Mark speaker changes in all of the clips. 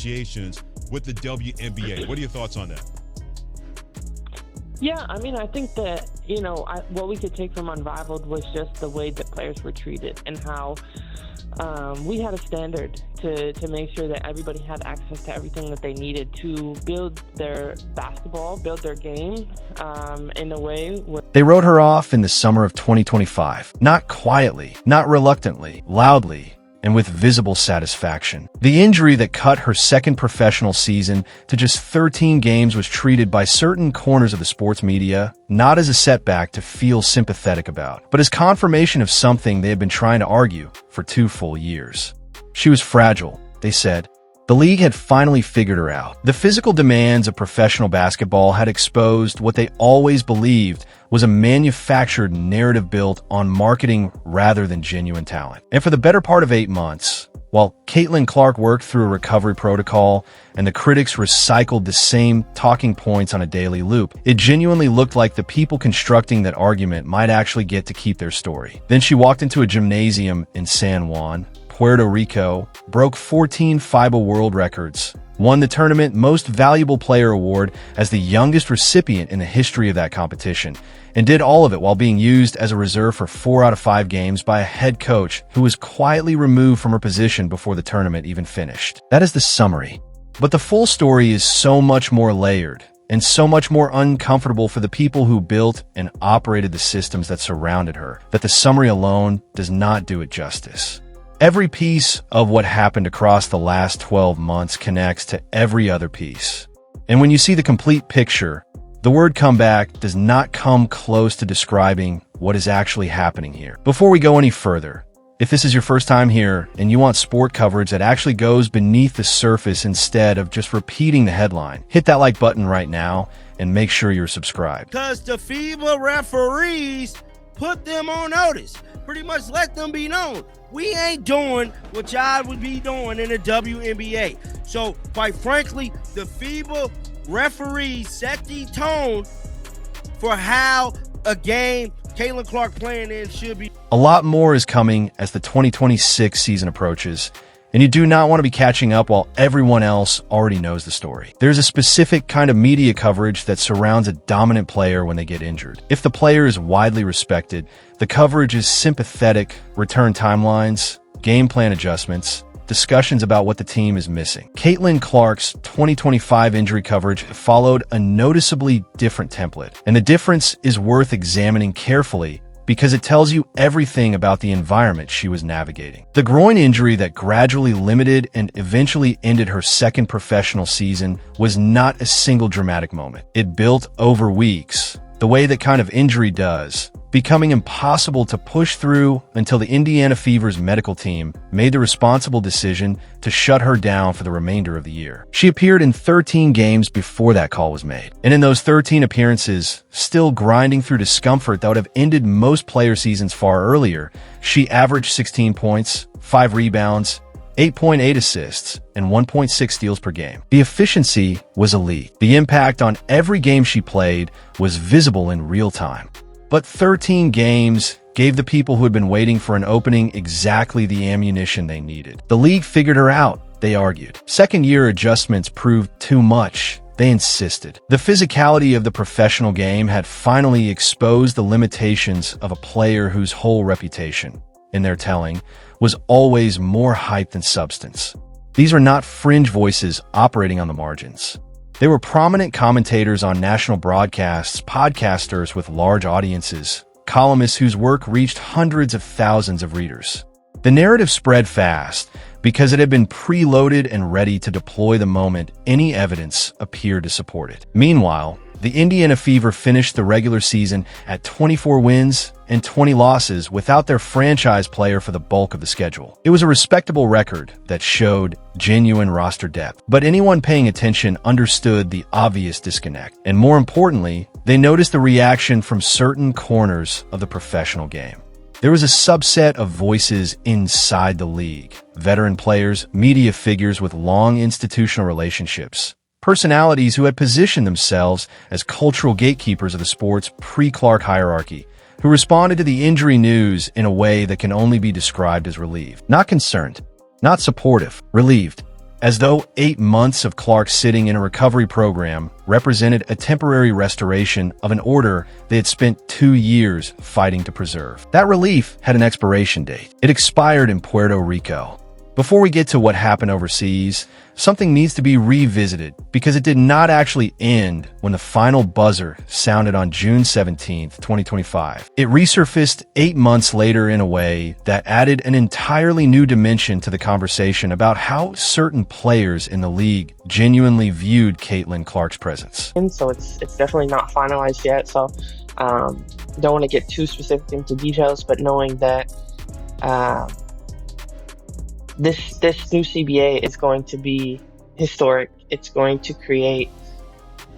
Speaker 1: negotiations with the WNBA. What are your thoughts on that?
Speaker 2: Yeah, I mean, I think that, what we could take from Unrivaled was just the way that players were treated and how we had a standard to make sure that everybody had access to everything that they needed to build their basketball, build their game in a way where
Speaker 3: they wrote her off in the summer of 2025. Not quietly, not reluctantly, loudly, and with visible satisfaction. The injury that cut her second professional season to just 13 games was treated by certain corners of the sports media not as a setback to feel sympathetic about, but as confirmation of something they had been trying to argue for 2 full years. She was fragile, they said. The league had finally figured her out. The physical demands of professional basketball had exposed what they always believed was a manufactured narrative built on marketing rather than genuine talent. And for the better part of 8 months, while Caitlin Clark worked through a recovery protocol and the critics recycled the same talking points on a daily loop, it genuinely looked like the people constructing that argument might actually get to keep their story. Then she walked into a gymnasium in San Juan, Puerto Rico, broke 14 FIBA world records, won the tournament Most Valuable Player award as the youngest recipient in the history of that competition, and did all of it while being used as a reserve for 4 out of 5 games by a head coach who was quietly removed from her position before the tournament even finished. That is the summary. But the full story is so much more layered and so much more uncomfortable for the people who built and operated the systems that surrounded her, that the summary alone does not do it justice. Every piece of what happened across the last 12 months connects to every other piece. And when you see the complete picture, the word comeback does not come close to describing what is actually happening here. Before we go any further, if this is your first time here and you want sport coverage that actually goes beneath the surface instead of just repeating the headline, hit that like button right now and make sure you're subscribed.
Speaker 4: Because the FIBA referees put them on notice. Pretty much let them be known. We ain't doing what y'all would be doing in the WNBA. So, quite frankly, the FIBA referees set the tone for how a game Caitlin Clark playing in should be.
Speaker 3: A lot more is coming as the 2026 season approaches, and you do not want to be catching up while everyone else already knows the story. There's a specific kind of media coverage that surrounds a dominant player when they get injured. If the player is widely respected, the coverage is sympathetic, return timelines, game plan adjustments, discussions about what the team is missing. Caitlin Clark's 2025 injury coverage followed a noticeably different template, and the difference is worth examining carefully because it tells you everything about the environment she was navigating. The groin injury that gradually limited and eventually ended her second professional season was not a single dramatic moment. It built over weeks, the way that kind of injury does, becoming impossible to push through until the Indiana Fever's medical team made the responsible decision to shut her down for the remainder of the year. She appeared in 13 games before that call was made. And in those 13 appearances, still grinding through discomfort that would have ended most player seasons far earlier, she averaged 16 points, 5 rebounds, 8.8 assists, and 1.6 steals per game. The efficiency was elite. The impact on every game she played was visible in real time. But 13 games gave the people who had been waiting for an opening exactly the ammunition they needed. The league figured her out, they argued. Second-year adjustments proved too much, they insisted. The physicality of the professional game had finally exposed the limitations of a player whose whole reputation, in their telling, was always more hype than substance. These are not fringe voices operating on the margins. They were prominent commentators on national broadcasts, podcasters with large audiences, columnists whose work reached hundreds of thousands of readers. The narrative spread fast because it had been preloaded and ready to deploy the moment any evidence appeared to support it. Meanwhile, the Indiana Fever finished the regular season at 24 wins and 20 losses without their franchise player for the bulk of the schedule. It was a respectable record that showed genuine roster depth, but anyone paying attention understood the obvious disconnect. And more importantly, they noticed the reaction from certain corners of the professional game. There was a subset of voices inside the league, veteran players, media figures with long institutional relationships, personalities who had positioned themselves as cultural gatekeepers of the sport's pre-Clark hierarchy, who responded to the injury news in a way that can only be described as relieved. Not concerned, not supportive, relieved. as though 8 months of Clark sitting in a recovery program represented a temporary restoration of an order they had spent 2 years fighting to preserve. That relief had an expiration date. It expired in Puerto Rico. Before we get to what happened overseas, something needs to be revisited because it did not actually end when the final buzzer sounded on June 17, 2025. It resurfaced 8 months later in a way that added an entirely new dimension to the conversation about how certain players in the league genuinely viewed Caitlin Clark's presence.
Speaker 2: So it's definitely not finalized yet. So don't want to get too specific into details, but knowing that this new CBA is going to be historic. It's going to create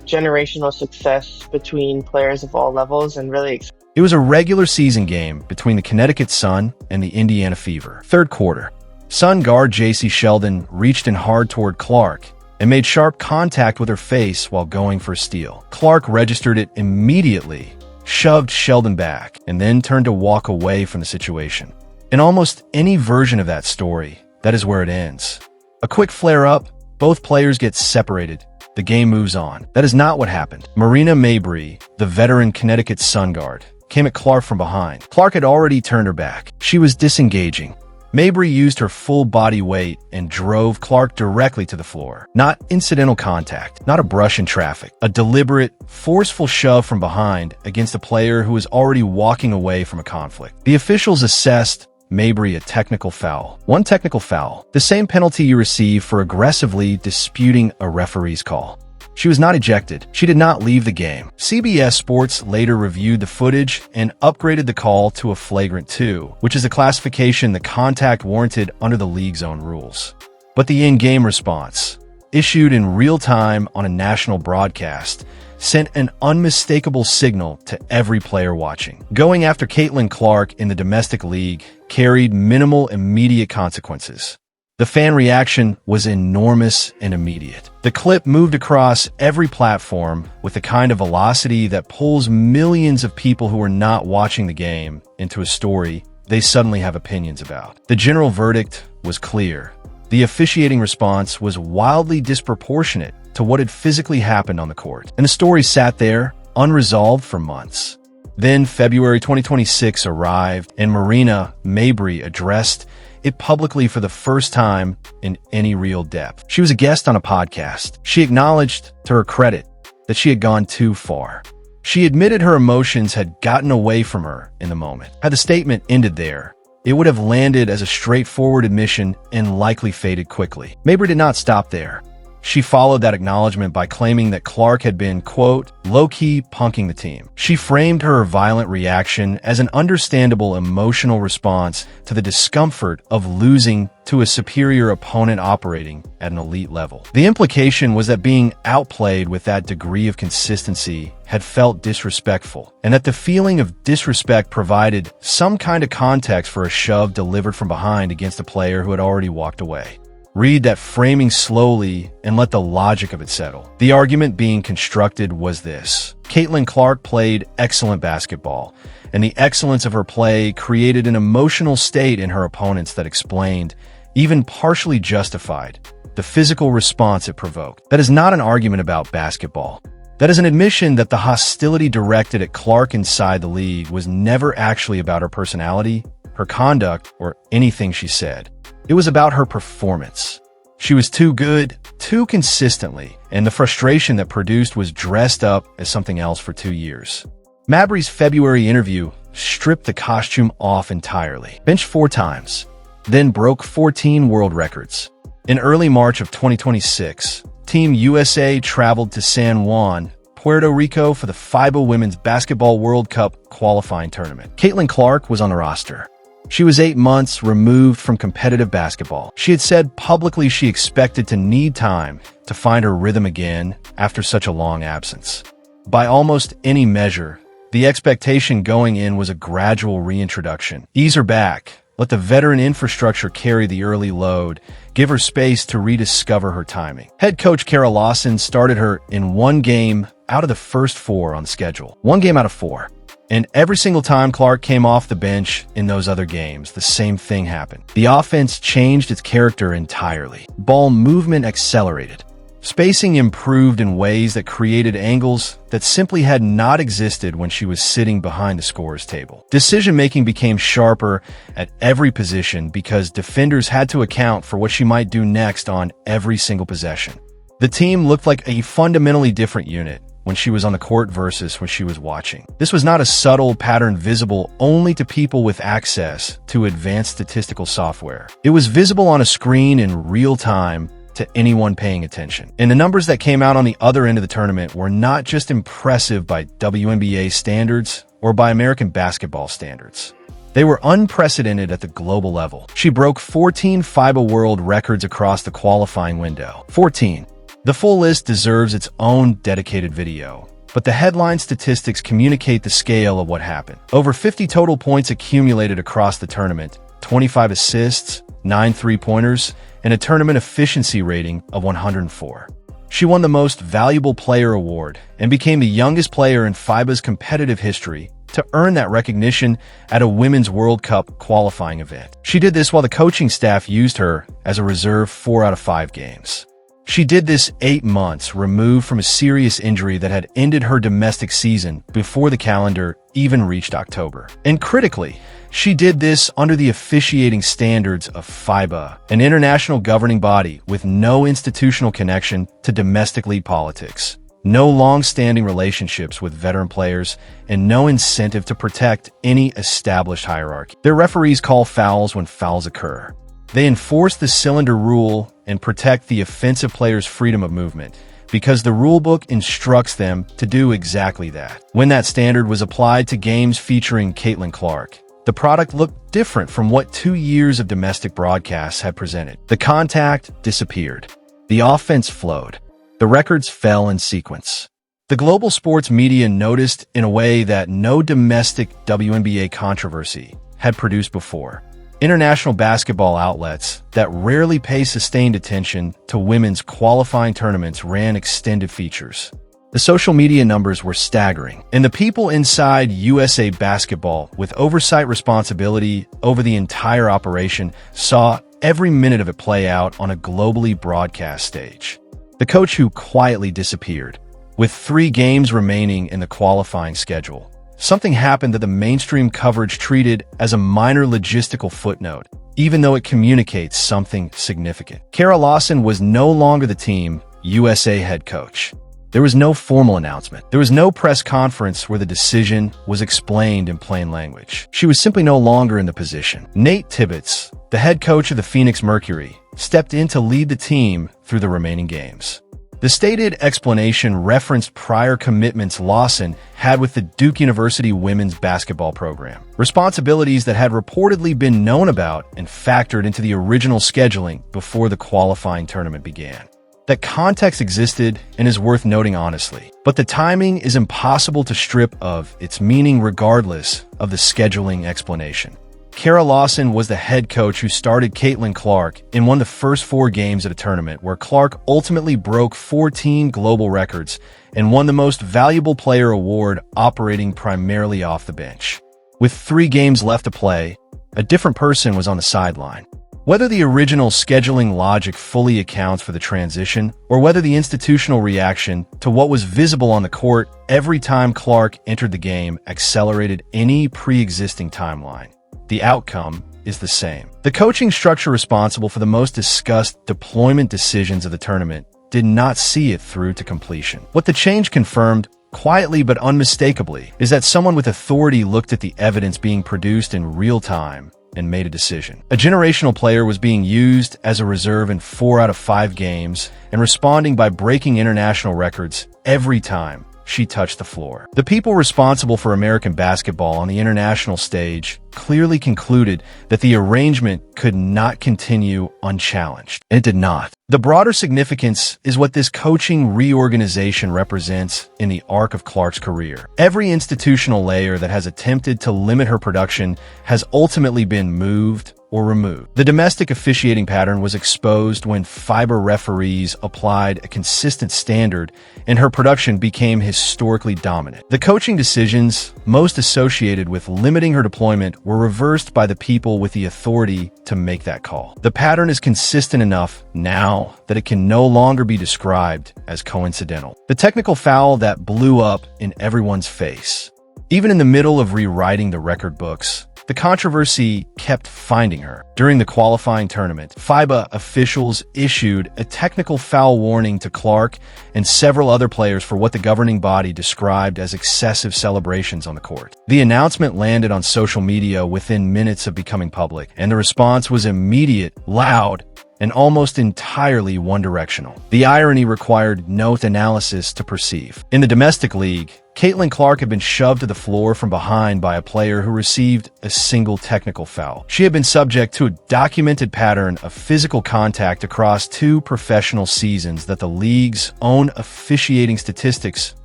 Speaker 2: generational success between players of all levels and really
Speaker 3: It was a regular season game between the Connecticut Sun and the Indiana Fever. Third quarter, Sun guard J.C. Sheldon reached in hard toward Clark and made sharp contact with her face while going for a steal. Clark registered it immediately, shoved Sheldon back, and then turned to walk away from the situation. In almost any version of that story, that is where it ends. A quick flare-up, both players get separated. The game moves on. That is not what happened. Marina Mabrey, the veteran Connecticut Sun guard, came at Clark from behind. Clark had already turned her back. She was disengaging. Mabrey used her full body weight and drove Clark directly to the floor. Not incidental contact, not a brush in traffic. A deliberate, forceful shove from behind against a player who was already walking away from a conflict. The officials assessed Mabrey a technical foul. One technical foul, the same penalty you receive for aggressively disputing a referee's call. She was not ejected. She did not leave the game. CBS Sports later reviewed the footage and upgraded the call to a flagrant 2, which is a classification the contact warranted under the league's own rules. But the in-game response, issued in real time on a national broadcast, sent an unmistakable signal to every player watching. Going after Caitlin Clark in the domestic league carried minimal immediate consequences. The fan reaction was enormous and immediate. The clip moved across every platform with the kind of velocity that pulls millions of people who are not watching the game into a story they suddenly have opinions about. The general verdict was clear. The officiating response was wildly disproportionate to what had physically happened on the court, and the story sat there, unresolved for months. Then February 2026 arrived, and Marina Mabrey addressed it publicly for the first time in any real depth. She was a guest on a podcast. She acknowledged, to her credit, that she had gone too far. She admitted her emotions had gotten away from her in the moment. Had the statement ended there, it would have landed as a straightforward admission and likely faded quickly. Mabrey did not stop there. She followed that acknowledgement by claiming that Clark had been, quote, low-key punking the team. She framed her violent reaction as an understandable emotional response to the discomfort of losing to a superior opponent operating at an elite level. The implication was that being outplayed with that degree of consistency had felt disrespectful, and that the feeling of disrespect provided some kind of context for a shove delivered from behind against a player who had already walked away. Read that framing slowly and let the logic of it settle. The argument being constructed was this. Caitlin Clark played excellent basketball, and the excellence of her play created an emotional state in her opponents that explained, even partially justified, the physical response it provoked. That is not an argument about basketball. That is an admission that the hostility directed at Clark inside the league was never actually about her personality, her conduct, or anything she said. It was about her performance. She was too good, too consistently, and the frustration that produced was dressed up as something else for 2 years. Mabrey's February interview stripped the costume off entirely, benched 4 times, then broke 14 world records. In early March of 2026, Team USA traveled to San Juan, Puerto Rico for the FIBA Women's Basketball World Cup qualifying tournament. Caitlin Clark was on the roster. She was 8 months removed from competitive basketball. She had said publicly she expected to need time to find her rhythm again after such a long absence. By almost any measure, the expectation going in was a gradual reintroduction. Ease her back, let the veteran infrastructure carry the early load, give her space to rediscover her timing. Head coach Kara Lawson started her in 1 game out of the first 4 on the schedule. 1 game out of 4. And every single time Clark came off the bench in those other games, the same thing happened. The offense changed its character entirely. Ball movement accelerated. Spacing improved in ways that created angles that simply had not existed when she was sitting behind the scorer's table. Decision-making became sharper at every position because defenders had to account for what she might do next on every single possession. The team looked like a fundamentally different unit when she was on the court versus when she was watching. This was not a subtle pattern visible only to people with access to advanced statistical software. It was visible on a screen in real time to anyone paying attention. And the numbers that came out on the other end of the tournament were not just impressive by WNBA standards or by American basketball standards. They were unprecedented at the global level. She broke 14 FIBA world records across the qualifying window. 14. The full list deserves its own dedicated video, but the headline statistics communicate the scale of what happened. Over 50 total points accumulated across the tournament, 25 assists, 9 three-pointers, and a tournament efficiency rating of 104. She won the Most Valuable Player award and became the youngest player in FIBA's competitive history to earn that recognition at a Women's World Cup qualifying event. She did this while the coaching staff used her as a reserve 4 out of 5 games. She did this 8 months removed from a serious injury that had ended her domestic season before the calendar even reached October. And critically, she did this under the officiating standards of FIBA, an international governing body with no institutional connection to domestic league politics, no long-standing relationships with veteran players, and no incentive to protect any established hierarchy. Their referees call fouls when fouls occur. They enforce the cylinder rule and protect the offensive player's freedom of movement because the rulebook instructs them to do exactly that. When that standard was applied to games featuring Caitlin Clark, the product looked different from what 2 years of domestic broadcasts had presented. The contact disappeared. The offense flowed. The records fell in sequence. The global sports media noticed in a way that no domestic WNBA controversy had produced before. International basketball outlets that rarely pay sustained attention to women's qualifying tournaments ran extended features. The social media numbers were staggering, and the people inside USA Basketball with oversight responsibility over the entire operation saw every minute of it play out on a globally broadcast stage. The coach who quietly disappeared, with 3 games remaining in the qualifying schedule. Something happened that the mainstream coverage treated as a minor logistical footnote, even though it communicates something significant. Kara Lawson was no longer the Team USA head coach. There was no formal announcement. There was no press conference where the decision was explained in plain language. She was simply no longer in the position. Nate Tibbetts, the head coach of the Phoenix Mercury, stepped in to lead the team through the remaining games. The stated explanation referenced prior commitments Lawson had with the Duke University women's basketball program, responsibilities that had reportedly been known about and factored into the original scheduling before the qualifying tournament began. That context existed and is worth noting honestly, but the timing is impossible to strip of its meaning regardless of the scheduling explanation. Kara Lawson was the head coach who started Caitlin Clark in one of the first 4 games of the tournament, where Clark ultimately broke 14 global records and won the Most Valuable Player award operating primarily off the bench. With 3 games left to play, a different person was on the sideline. Whether the original scheduling logic fully accounts for the transition, or whether the institutional reaction to what was visible on the court every time Clark entered the game accelerated any pre-existing timeline, the outcome is the same. The coaching structure responsible for the most discussed deployment decisions of the tournament did not see it through to completion. What the change confirmed, quietly but unmistakably, is that someone with authority looked at the evidence being produced in real time and made a decision. A generational player was being used as a reserve in 4 out of 5 games and responding by breaking international records every time she touched the floor. The people responsible for American basketball on the international stage clearly concluded that the arrangement could not continue unchallenged. It did not. The broader significance is what this coaching reorganization represents in the arc of Clark's career. Every institutional layer that has attempted to limit her production has ultimately been moved or removed. The domestic officiating pattern was exposed when FIBA referees applied a consistent standard and her production became historically dominant. The coaching decisions most associated with limiting her deployment were reversed by the people with the authority to make that call. The pattern is consistent enough now that it can no longer be described as coincidental. The technical foul that blew up in everyone's face. Even in the middle of rewriting the record books, the controversy kept finding her. During the qualifying tournament, FIBA officials issued a technical foul warning to Clark and several other players for what the governing body described as excessive celebrations on the court. The announcement landed on social media within minutes of becoming public, and the response was immediate, loud, and almost entirely one-directional. The irony required no analysis to perceive. In the domestic league, Caitlin Clark had been shoved to the floor from behind by a player who received a single technical foul. She had been subject to a documented pattern of physical contact across 2 professional seasons that the league's own officiating statistics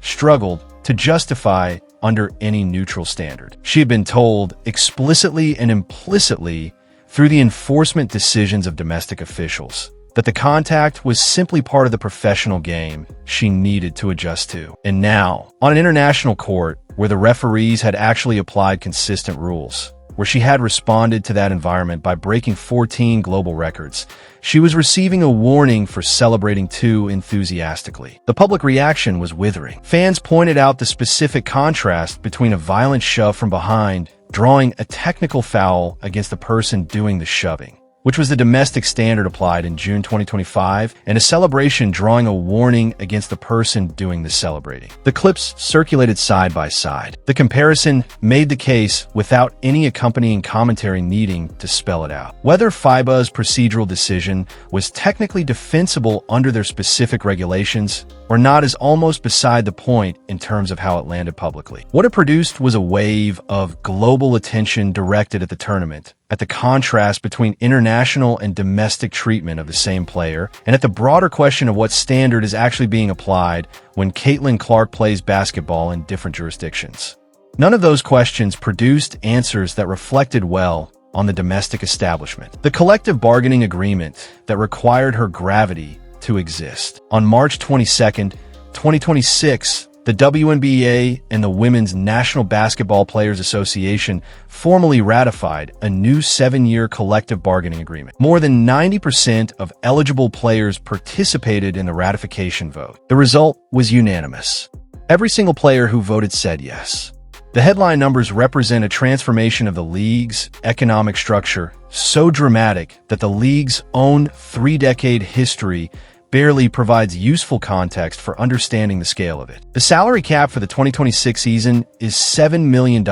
Speaker 3: struggled to justify under any neutral standard. She had been told explicitly and implicitly through the enforcement decisions of domestic officials that the contact was simply part of the professional game she needed to adjust to. And now, on an international court where the referees had actually applied consistent rules, where she had responded to that environment by breaking 14 global records, she was receiving a warning for celebrating too enthusiastically. The public reaction was withering. Fans pointed out the specific contrast between a violent shove from behind drawing a technical foul against the person doing the shoving, which was the domestic standard applied in June 2025, and a celebration drawing a warning against the person doing the celebrating. The clips circulated side by side. The comparison made the case without any accompanying commentary needing to spell it out. Whether FIBA's procedural decision was technically defensible under their specific regulations or not is almost beside the point in terms of how it landed publicly. What it produced was a wave of global attention directed at the tournament, at the contrast between international and domestic treatment of the same player, and at the broader question of what standard is actually being applied when Caitlin Clark plays basketball in different jurisdictions. None of those questions produced answers that reflected well on the domestic establishment. The collective bargaining agreement that required her gravity to exist. On March 22nd, 2026, the WNBA and the Women's National Basketball Players Association formally ratified a new 7-year collective bargaining agreement. More than 90% of eligible players participated in the ratification vote. The result was unanimous. Every single player who voted said yes. The headline numbers represent a transformation of the league's economic structure so dramatic that the league's own 3-decade history barely provides useful context for understanding the scale of it. The salary cap for the 2026 season is $7 million,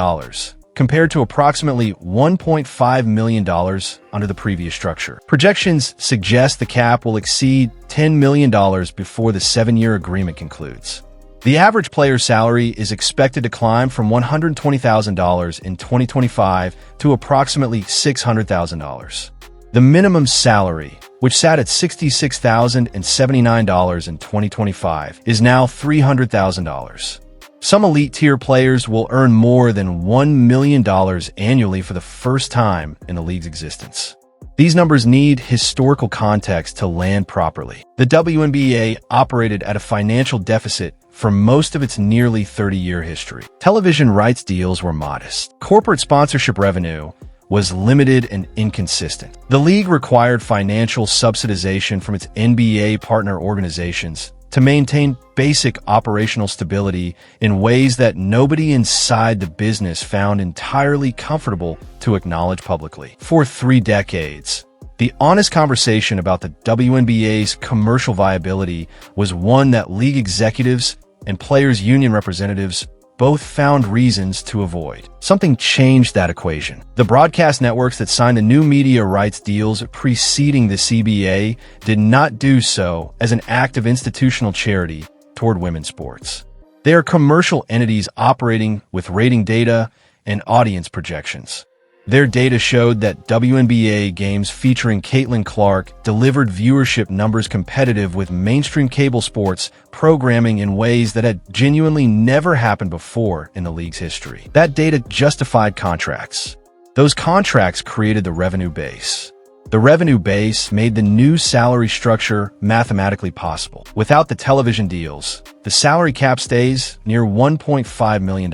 Speaker 3: compared to approximately $1.5 million under the previous structure. Projections suggest the cap will exceed $10 million before the 7-year agreement concludes. The average player's salary is expected to climb from $120,000 in 2025 to approximately $600,000. The minimum salary, which sat at $66,079 in 2025, is now $300,000. Some elite-tier players will earn more than $1 million annually for the first time in the league's existence. These numbers need historical context to land properly. The WNBA operated at a financial deficit for most of its nearly 30-year history. Television rights deals were modest. Corporate sponsorship revenue was limited and inconsistent. The league required financial subsidization from its NBA partner organizations to maintain basic operational stability in ways that nobody inside the business found entirely comfortable to acknowledge publicly. For 3 decades, the honest conversation about the WNBA's commercial viability was one that league executives and players' union representatives both found reasons to avoid. Something changed that equation. The broadcast networks that signed the new media rights deals preceding the CBA did not do so as an act of institutional charity toward women's sports. They are commercial entities operating with rating data and audience projections. Their data showed that WNBA games featuring Caitlin Clark delivered viewership numbers competitive with mainstream cable sports programming in ways that had genuinely never happened before in the league's history. That data justified contracts. Those contracts created the revenue base. The revenue base made the new salary structure mathematically possible. Without the television deals, the salary cap stays near $1.5 million.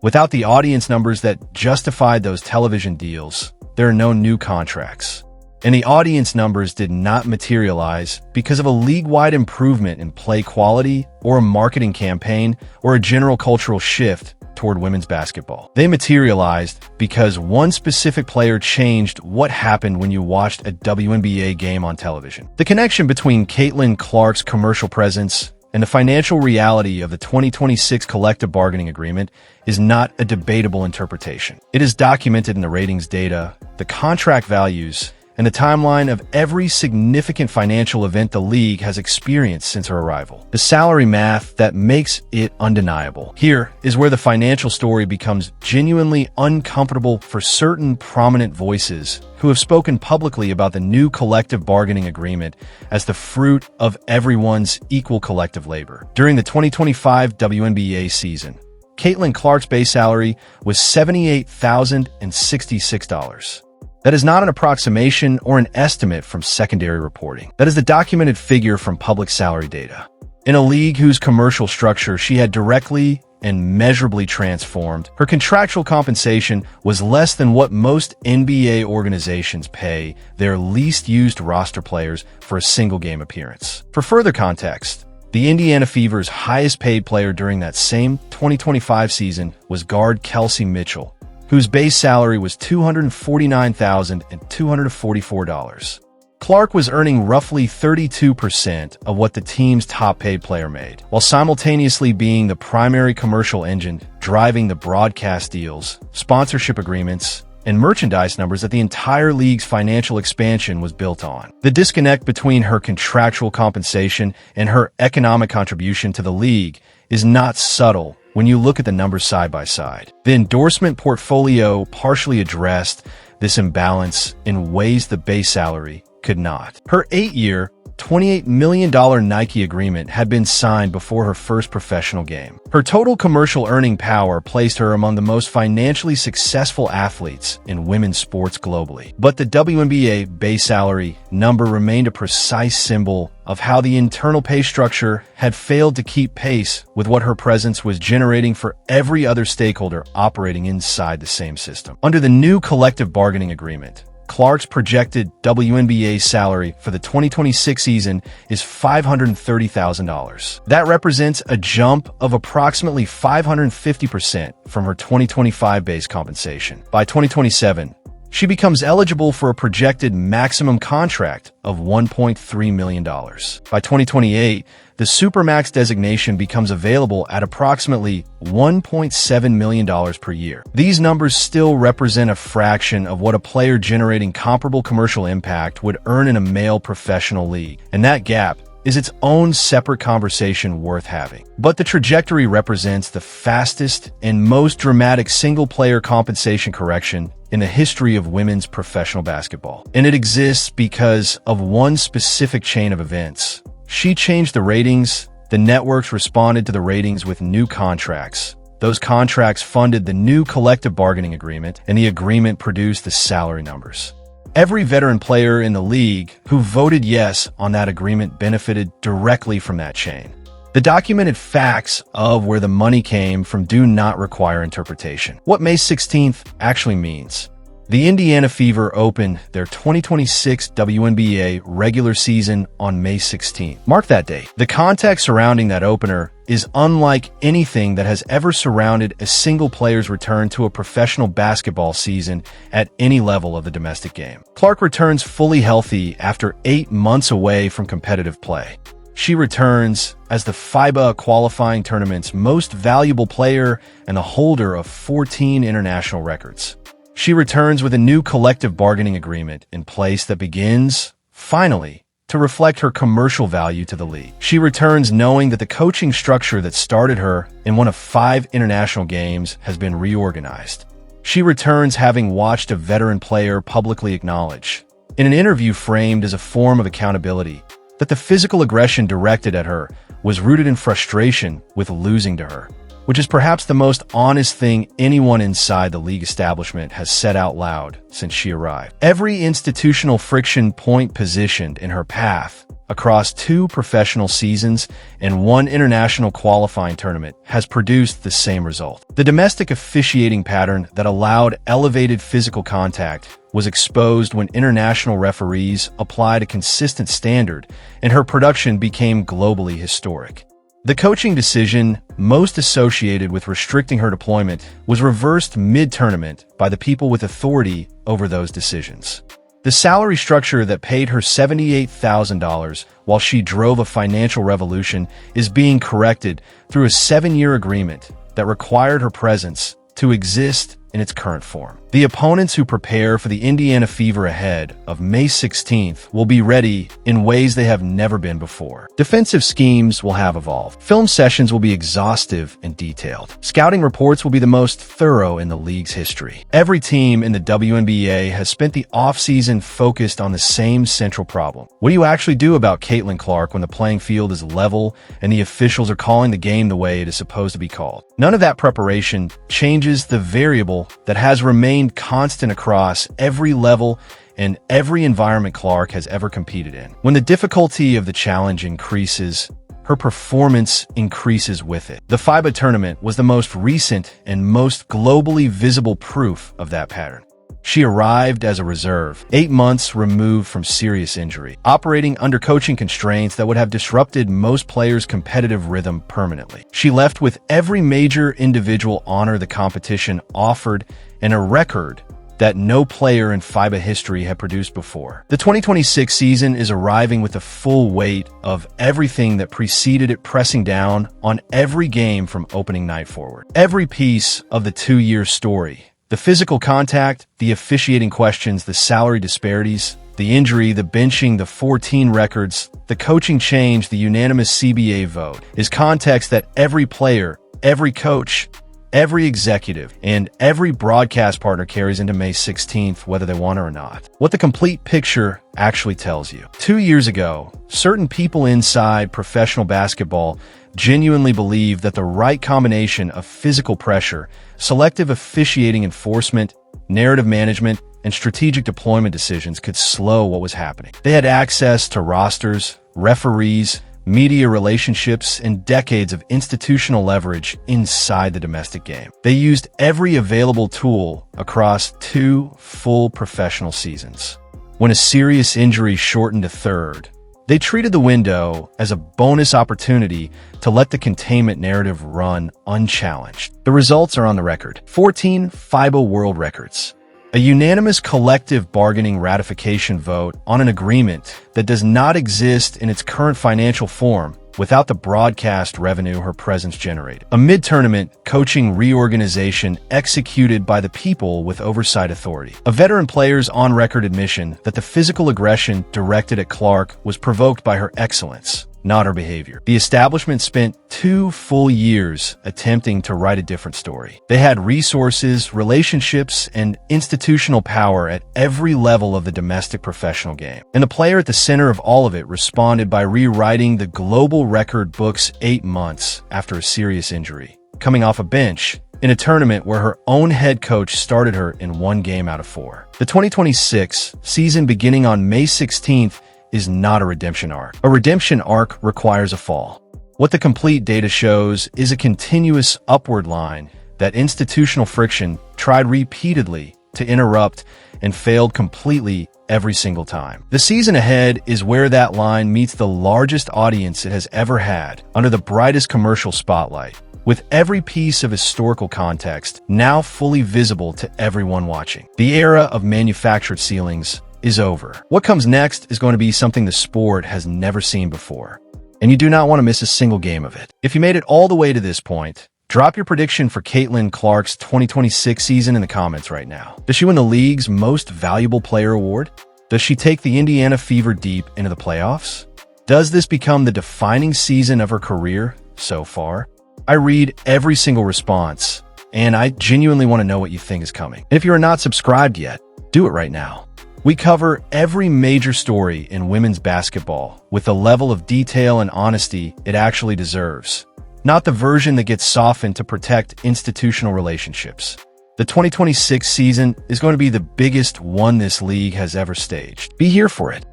Speaker 3: Without the audience numbers that justified those television deals, there are no new contracts. And the audience numbers did not materialize because of a league-wide improvement in play quality or a marketing campaign or a general cultural shift toward women's basketball. They materialized because one specific player changed what happened when you watched a WNBA game on television. The connection between Caitlin Clark's commercial presence and the financial reality of the 2026 collective bargaining agreement is not a debatable interpretation. It is documented in the ratings data, the contract values, and the timeline of every significant financial event the league has experienced since her arrival. The salary math that makes it undeniable. Here is where the financial story becomes genuinely uncomfortable for certain prominent voices who have spoken publicly about the new collective bargaining agreement as the fruit of everyone's equal collective labor. During the 2025 WNBA season, Caitlin Clark's base salary was $78,066. That is not an approximation or an estimate from secondary reporting. That is the documented figure from public salary data. In a league whose commercial structure she had directly and measurably transformed, her contractual compensation was less than what most NBA organizations pay their least used roster players for a single game appearance. For further context, the Indiana Fever's highest paid player during that same 2025 season was guard Kelsey Mitchell, whose base salary was $249,244. Clark was earning roughly 32% of what the team's top-paid player made, while simultaneously being the primary commercial engine driving the broadcast deals, sponsorship agreements, and merchandise numbers that the entire league's financial expansion was built on. The disconnect between her contractual compensation and her economic contribution to the league is not subtle when you look at the numbers side by side. The endorsement portfolio partially addressed this imbalance in ways the base salary could not. Her 8-year, $28 million Nike agreement had been signed before her first professional game. Her total commercial earning power placed her among the most financially successful athletes in women's sports globally. But the WNBA base salary number remained a precise symbol of how the internal pay structure had failed to keep pace with what her presence was generating for every other stakeholder operating inside the same system. Under the new collective bargaining agreement, Clark's projected WNBA salary for the 2026 season is $530,000. That represents a jump of approximately 550% from her 2025 base compensation. By 2027, she becomes eligible for a projected maximum contract of $1.3 million. By 2028, the Supermax designation becomes available at approximately $1.7 million per year. These numbers still represent a fraction of what a player generating comparable commercial impact would earn in a male professional league, and that gap is its own separate conversation worth having. But the trajectory represents the fastest and most dramatic single-player compensation correction in the history of women's professional basketball. And it exists because of one specific chain of events. She changed the ratings, the networks responded to the ratings with new contracts. Those contracts funded the new collective bargaining agreement, and the agreement produced the salary numbers. Every veteran player in the league who voted yes on that agreement benefited directly from that chain. The documented facts of where the money came from do not require interpretation. What May 16th actually means. The Indiana Fever opened their 2026 WNBA regular season on May 16th. Mark that date. The context surrounding that opener is unlike anything that has ever surrounded a single player's return to a professional basketball season at any level of the domestic game. Clark returns fully healthy after 8 months away from competitive play. She returns as the FIBA qualifying tournament's most valuable player and the holder of 14 international records. She returns with a new collective bargaining agreement in place that begins, finally, to reflect her commercial value to the league. She returns knowing that the coaching structure that started her in one of 5 international games has been reorganized. She returns having watched a veteran player publicly acknowledge, in an interview framed as a form of accountability, that the physical aggression directed at her was rooted in frustration with losing to her. which is perhaps the most honest thing anyone inside the league establishment has said out loud since she arrived. Every institutional friction point positioned in her path across 2 professional seasons and 1 international qualifying tournament has produced the same result. The domestic officiating pattern that allowed elevated physical contact was exposed when international referees applied a consistent standard, and her production became globally historic. The coaching decision most associated with restricting her deployment was reversed mid-tournament by the people with authority over those decisions. The salary structure that paid her $78,000 while she drove a financial revolution is being corrected through a 7-year agreement that required her presence to exist in its current form. The opponents who prepare for the Indiana Fever ahead of May 16th will be ready in ways they have never been before. Defensive schemes will have evolved. Film sessions will be exhaustive and detailed. Scouting reports will be the most thorough in the league's history. Every team in the WNBA has spent the offseason focused on the same central problem. What do you actually do about Caitlin Clark when the playing field is level and the officials are calling the game the way it is supposed to be called? None of that preparation changes the variable that has remained constant across every level and every environment Clark has ever competed in. When the difficulty of the challenge increases, her performance increases with it. The FIBA tournament was the most recent and most globally visible proof of that pattern. She arrived as a reserve, 8 months removed from serious injury, operating under coaching constraints that would have disrupted most players' competitive rhythm permanently. She left with every major individual honor the competition offered and a record that no player in FIBA history had produced before. The 2026 season is arriving with the full weight of everything that preceded it, pressing down on every game from opening night forward. Every piece of the 2-year story. The physical contact, the officiating questions, the salary disparities, the injury, the benching, the 14 records, the coaching change, the unanimous CBA vote is context that every player, every coach, every executive, and every broadcast partner carries into May 16th, whether they want it or not. What the complete picture actually tells you. 2 years ago, certain people inside professional basketball genuinely believed that the right combination of physical pressure, selective officiating enforcement, narrative management, and strategic deployment decisions could slow what was happening. They had access to rosters, referees, media relationships, and decades of institutional leverage inside the domestic game. They used every available tool across 2 full professional seasons. When a serious injury shortened a third, they treated the window as a bonus opportunity to let the containment narrative run unchallenged. The results are on the record. 14 FIBA world records. A unanimous collective bargaining ratification vote on an agreement that does not exist in its current financial form without the broadcast revenue her presence generated. A mid-tournament coaching reorganization executed by the people with oversight authority. A veteran player's on-record admission that the physical aggression directed at Clark was provoked by her excellence, not her behavior. The establishment spent 2 full years attempting to write a different story. They had resources, relationships, and institutional power at every level of the domestic professional game. And the player at the center of all of it responded by rewriting the global record books 8 months after a serious injury, coming off a bench in a tournament where her own head coach started her in 1 game out of 4. The 2026 season beginning on May 16th is not a redemption arc. A redemption arc requires a fall. What the complete data shows is a continuous upward line that institutional friction tried repeatedly to interrupt and failed completely every single time. The season ahead is where that line meets the largest audience it has ever had, under the brightest commercial spotlight, with every piece of historical context now fully visible to everyone watching. The era of manufactured ceilings is over. What comes next is going to be something the sport has never seen before, and you do not want to miss a single game of it. If you made it all the way to this point, drop your prediction for Caitlin Clark's 2026 season in the comments right now. Does she win the league's most valuable player award? Does she take the Indiana Fever deep into the playoffs? Does this become the defining season of her career so far? I read every single response, and I genuinely want to know what you think is coming. And if you are not subscribed yet, do it right now. We cover every major story in women's basketball with the level of detail and honesty it actually deserves. not the version that gets softened to protect institutional relationships. The 2026 season is going to be the biggest one this league has ever staged. Be here for it.